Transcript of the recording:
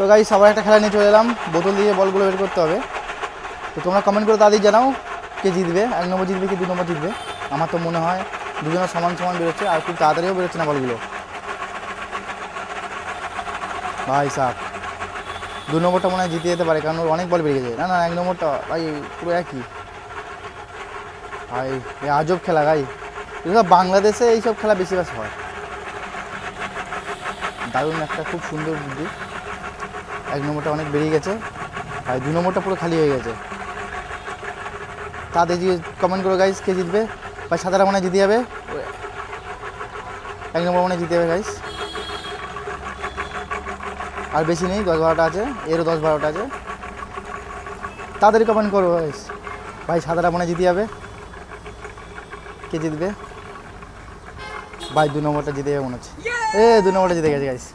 তো গাইস সবার একটা খেলা নিয়ে চলে এলাম, বোতল দিয়ে বলগুলো বের করতে হবে। তো তোমরা কমেন্ট করে তাদের জানাও কে জিতবে, 1 নম্বর জিতবে কি 2 নম্বর জিতবে। আমার তো মনে হয় দুজনের সমান সমান বেরোচ্ছে, আর খুব তাড়াতাড়িও বেরোচ্ছে না বলগুলো। ভাই সাহ 2 নম্বরটা মনে হয় জিতে যেতে পারে, কারণ ওর অনেক বল বেরিয়ে গেছে। না না 1 নম্বরটা ভাই পুরো একই। ভাই এই আজব খেলা ভাই, এগুলো বাংলাদেশে এইসব খেলা বেশি হয়। দারুণ একটা খুব সুন্দর বুদ্ধি। 1 নম্বরটা অনেক বেরিয়ে গেছে, আর 2 নম্বরটা পুরো খালি হয়ে গেছে। তাদের যে কমেন্ট করো গাইস কে জিতবে। ভাই সাদারা মনে হয় জিতে যাবে, 1 নম্বর মনে হয় জিতে যাবে গাইস। আর বেশি নেই, 10-12টা আছে, এরও 10-12টা আছে। তাদের কমেন্ট করো গাইস। ভাই সাদারা মনে হয় জিতে যাবে, কে জিতবে। ভাই 2 নম্বরটা জিতে যাবে মনে হচ্ছে। 2 নম্বরটা জিতে গেছে গাইস।